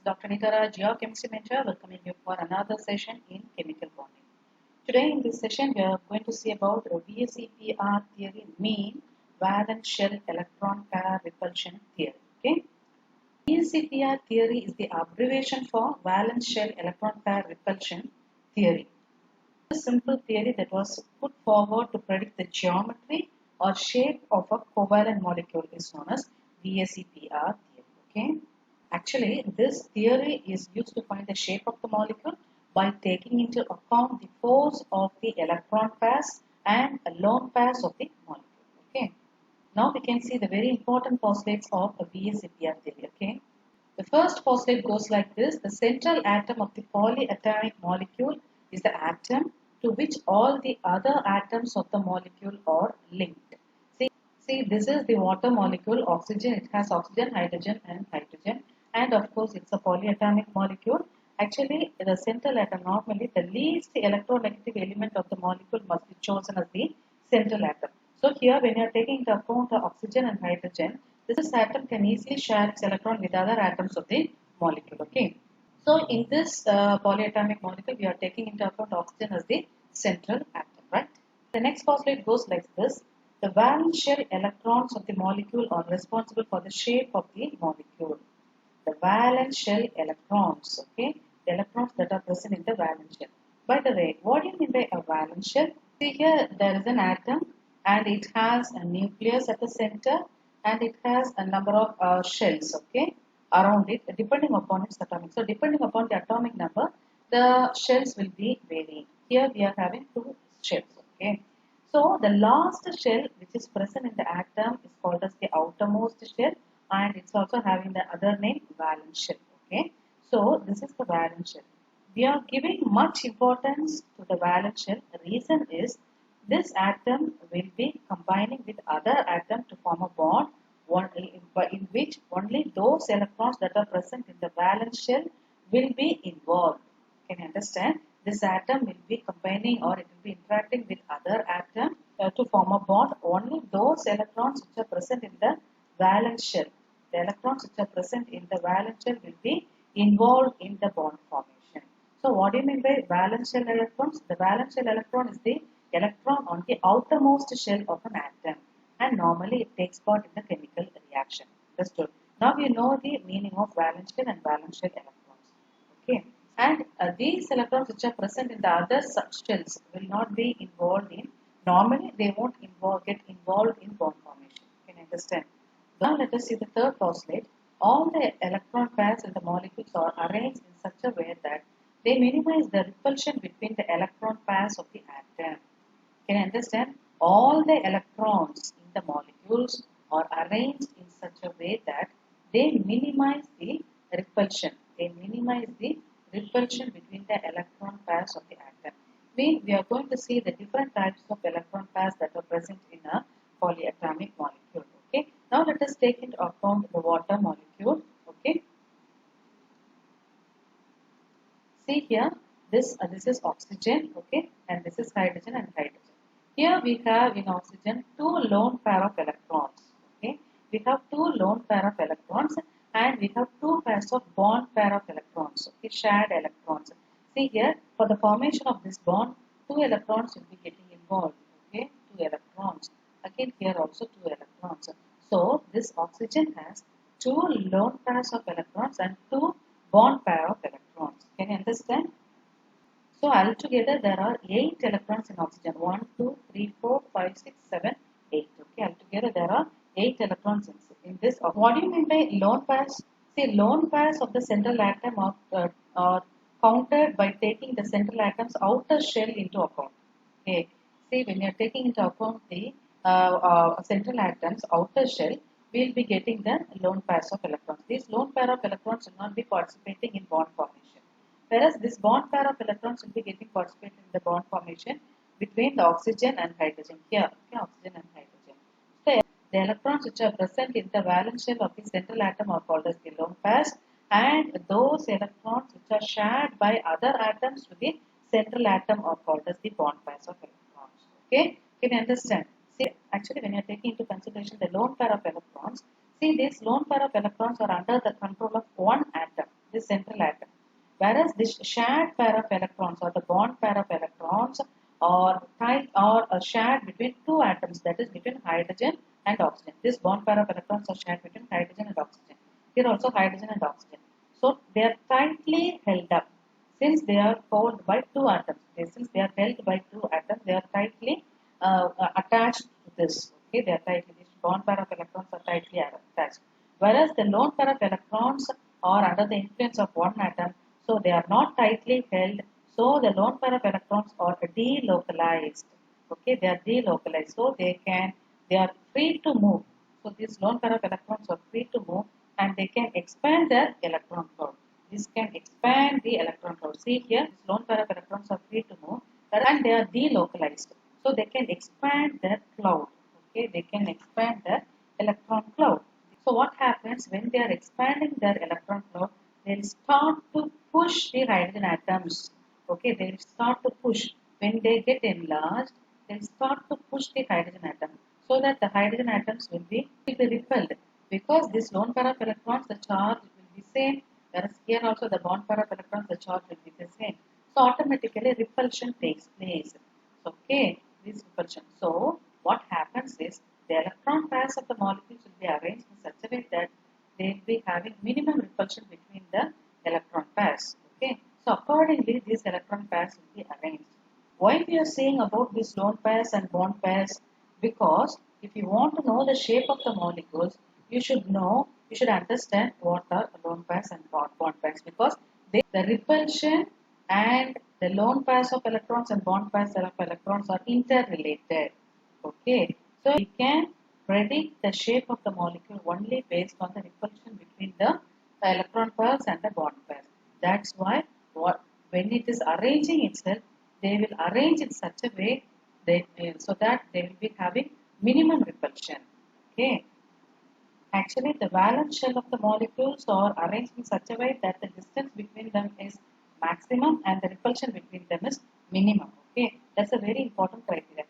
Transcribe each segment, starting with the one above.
Dr. Nitara, Geochemistry Mentor, welcoming you for another session in chemical bonding. Today in this session, we are going to see about VSEPR theory, mean valence shell electron pair repulsion theory. Okay, VSEPR theory is the abbreviation for valence shell electron pair repulsion theory. A simple theory that was put forward to predict the geometry or shape of a covalent molecule is known as VSEPR theory. Okay. Actually, this theory is used to find the shape of the molecule by taking into account the force of the electron pairs and lone pairs of the molecule. Okay. Now we can see the very important postulates of a VSEPR theory. Okay. The first postulate goes like this: the central atom of the polyatomic molecule is the atom to which all the other atoms of the molecule are linked. See, this is the water molecule, oxygen. It has oxygen, hydrogen, and of course, it's a polyatomic molecule. Actually, the central atom, normally the least electronegative element of the molecule must be chosen as the central atom. So here, when you are taking into account the oxygen and hydrogen, this atom can easily share its electron with other atoms of the molecule. Okay. So in this polyatomic molecule, we are taking into account oxygen as the central atom, right? The next postulate goes like this: the valence shell electrons of the molecule are responsible for the shape of the molecule. The valence shell electrons, okay, the electrons that are present in the valence shell. By the way, what do you mean by a valence shell? See here, there is an atom and it has a nucleus at the center and it has a number of shells, okay, around it, depending upon its atomic. So, depending upon the atomic number, the shells will be varying. Here we are having two shells, okay. So, the last shell which is present in the atom is called as the outermost shell, and it's also having the other name valence shell, okay. So, this is the valence shell. We are giving much importance to the valence shell. The reason is this atom will be combining with other atom to form a bond in which only those electrons that are present in the valence shell will be involved. Can you understand? This atom will be combining or it will be interacting with other atom to form a bond. Only those electrons which are present in the valence shell, the electrons which are present in the valence shell will be involved in the bond formation. So what do you mean by valence shell electrons? The valence shell electron is the electron on the outermost shell of an atom, and normally it takes part in the chemical reaction. Understood? Now you know the meaning of valence shell and valence shell electrons. Okay, and these electrons which are present in the other shells will not be involved in. Normally they won't get involved in bond formation. Can you understand? Now let us see the third postulate. All the electron pairs in the molecules are arranged in such a way that they minimize the repulsion between the electron pairs of the atom. Can you understand? All the electrons in the molecules are arranged in such a way that they minimize the repulsion. They minimize the repulsion between the electron pairs of the atom. We are going to see the different types of electron pairs that are present in a polyatomic molecule. Okay. Now let us take into account the water molecule. Okay. See here, this is oxygen, okay, and this is hydrogen and hydrogen. Here we have in oxygen two lone pair of electrons. Okay, we have two lone pair of electrons and we have two pairs of bond pair of electrons. Okay, shared electrons. See here, for the formation of this bond, two electrons will be getting involved. Okay, two electrons. Again here also two electrons. So this oxygen has two lone pairs of electrons and two bond pair of electrons. Can you understand? So altogether there are 8 electrons in oxygen. 1, 2, 3, 4, 5, 6, 7, 8. Okay, altogether there are 8 electrons in this. What do you mean by lone pairs? See, lone pairs of the central atom are counted by taking the central atom's outer shell into account. Okay, see, when you are taking into account the central atom's outer shell, we will be getting the lone pairs of electrons. These lone pair of electrons will not be participating in bond formation. Whereas this bond pair of electrons will be getting participated in the bond formation between the oxygen and hydrogen. Here, okay, oxygen and hydrogen. So, the electrons which are present in the valence shell of the central atom are called as the lone pairs, and those electrons which are shared by other atoms to the central atom are called as the bond pairs of electrons. Okay, can you understand? See, actually, when you are taking into consideration the lone pair of electrons, see, these lone pair of electrons are under the control of one atom. this central atom. Whereas this shared pair of electrons or the bond pair of electrons are tied or shared between two atoms, that is between hydrogen and oxygen. This bond pair of electrons are shared between hydrogen and oxygen. Here also hydrogen and oxygen. So they are tightly held up. Since they are held by two atoms, since they are held by two atoms, they are tightly attached to this. Okay, they are tightly. This bond pair of electrons are tightly attached. Whereas the lone pair of electrons are under the influence of one atom, so they are not tightly held. So the lone pair of electrons are delocalized. Okay, they are delocalized. So they are free to move. So these lone pair of electrons are free to move and they can expand their electron cloud. This can expand the electron cloud. See here, this lone pair of electrons are free to move and they are delocalized. So they can expand their cloud. Okay, they can expand their electron cloud. So what happens when they are expanding their electron cloud? They will start to push the hydrogen atoms. Okay, they will start to push. When they get enlarged, they will start to push the hydrogen atom so that the hydrogen atoms will be repelled. Because this lone pair of electrons, the charge will be same. Whereas here also the bond pair of electrons, the charge will be the same. So automatically repulsion takes place. Okay, this repulsion. So what happens is the electron pairs of the molecules will be arranged in such a way that they will be having minimum repulsion between the electron pairs. Okay, so accordingly these electron pairs will be arranged. Why we are saying about these lone pairs and bond pairs? Because if you want to know the shape of the molecules, you should understand what are lone pairs and bond pairs, because the repulsion and the lone pairs of electrons and bond pairs of electrons are interrelated. Okay, so we can predict the shape of the molecule only based on the repulsion between the electron pairs and the bond pairs. That's why when it is arranging itself, they will arrange in such a way so that they will be having minimum repulsion. Okay. Actually, the valence shell of the molecules are arranged in such a way that the distance between them is maximum and the repulsion between them is minimum. Okay, that's a very important criteria.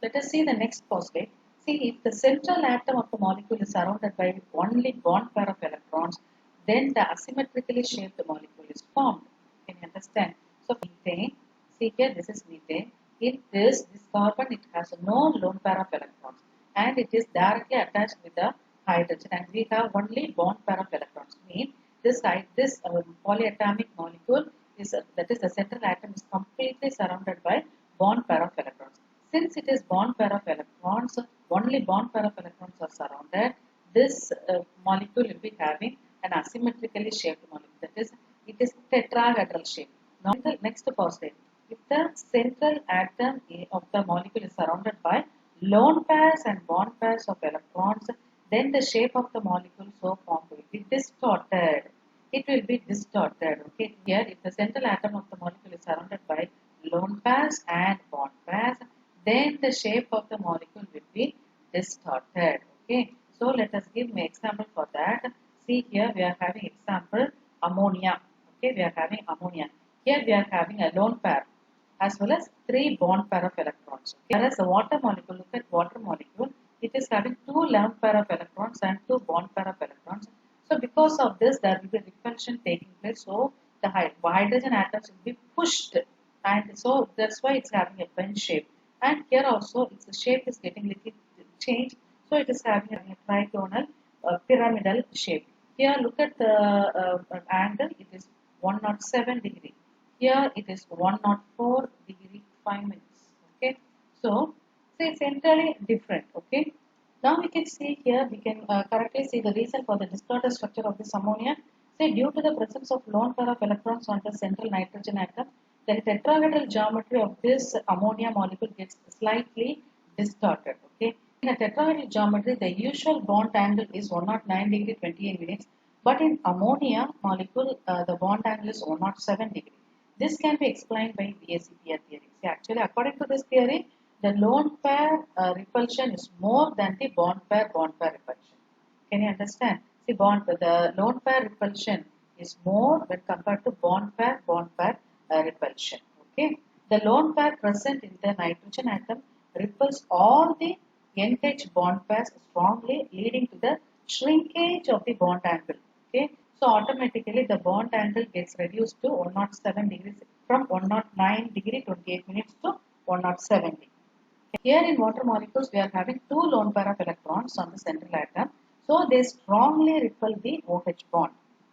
Let us see the next postulate. See, if the central atom of the molecule is surrounded by only bond pair of electrons, then the asymmetrically shaped molecule is formed. Can you understand? So, methane, see here, this is methane. In this carbon, it has no lone pair of electrons and it is directly attached with the hydrogen, and we have only bond pair of electrons. Mean this polyatomic molecule is that is the central atom is completely surrounded by bond pair of electrons. Since it is bond pair of electrons, only bond pair of electrons are surrounded. This molecule will be having an asymmetrically shaped molecule. That is, it is tetrahedral shape. Now, the next postulate. If the central atom of the molecule is surrounded by lone pairs and bond pairs of electrons, then the shape of the molecule so formed will be distorted. It will be distorted. Okay, here if the central atom of the molecule is surrounded by lone pairs and bond pairs, then the shape of the molecule will be distorted. Okay, so let us give an example for that. See here we are having example ammonia. Okay, we are having ammonia. Here we are having a lone pair as well as 3 bond pair of electrons. Okay. Whereas the water molecule, look at water molecule, it is having 2 lone pair of electrons and 2 bond pair of electrons. So because of this, there will be repulsion taking place. So the hydrogen atoms will be pushed, and so that's why it's having a bend shape. And here also, the shape is getting little changed. So it is having a trigonal pyramidal shape. Here, look at the angle. It is 107 degree. Here it is 104 degree 5 minutes. Okay, so it's entirely different. Okay, now we can see here, we can correctly see the reason for the distorted structure of this ammonia. Say due to the presence of lone pair of electrons on the central nitrogen atom, the tetrahedral geometry of this ammonia molecule gets slightly distorted. Okay, in a tetrahedral geometry, the usual bond angle is 109 degree 28 minutes, but in ammonia molecule, the bond angle is 107 degree. This can be explained by VSEPR theory. See, actually, according to this theory, the lone pair repulsion is more than the bond pair repulsion. Can you understand? See, the lone pair repulsion is more when compared to bond pair repulsion. Okay, the lone pair present in the nitrogen atom repels all the NH bond pairs strongly, leading to the shrinkage of the bond angle. Okay, So automatically the bond angle gets reduced to 107 degrees from 109 degree 28 minutes to 107 degree. Here in water molecules we are having two lone pair of electrons on the central atom. So they strongly repel the OH bond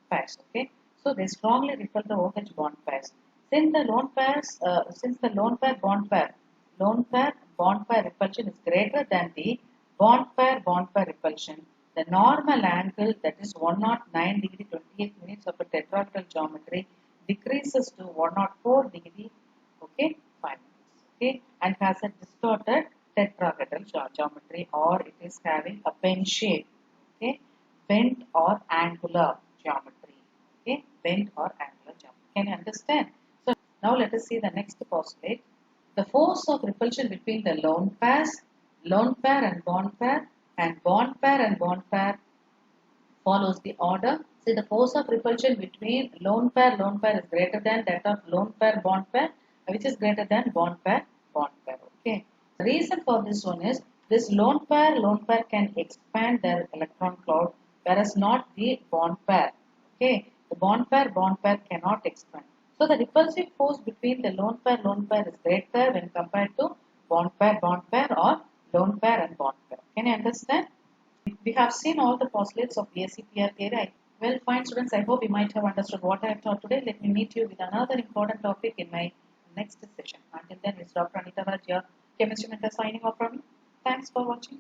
pairs. Okay. So they strongly repel the OH bond pairs. Since the lone pair bond pair repulsion is greater than the bond pair repulsion, the normal angle, that is 109 degree 28 minutes of a tetrahedral geometry, decreases to 104 degree, okay, 5 minutes, okay, and has a distorted tetrahedral geometry, or it is having a pen shape, okay, bent or angular geometry, okay, bent or angular geometry. Can you understand? So now let us see the next postulate. The force of repulsion between the lone pair and bond pair and bond pair follows the order. See, the force of repulsion between lone pair is greater than that of lone pair, bond pair, which is greater than bond pair, bond pair. Okay. The reason for this one is this lone pair can expand their electron cloud, whereas not the bond pair. Okay. The bond pair cannot expand. So the repulsive force between the lone pair is greater when compared to bond pair, or lone pair and bond pair. Can you understand? We have seen all the postulates of VSEPR theory. Well, fine students, I hope you might have understood what I have taught today. Let me meet you with another important topic in my next session. Until then, it's Dr. Anita Raj, your chemistry mentor, signing off from you. Thanks for watching.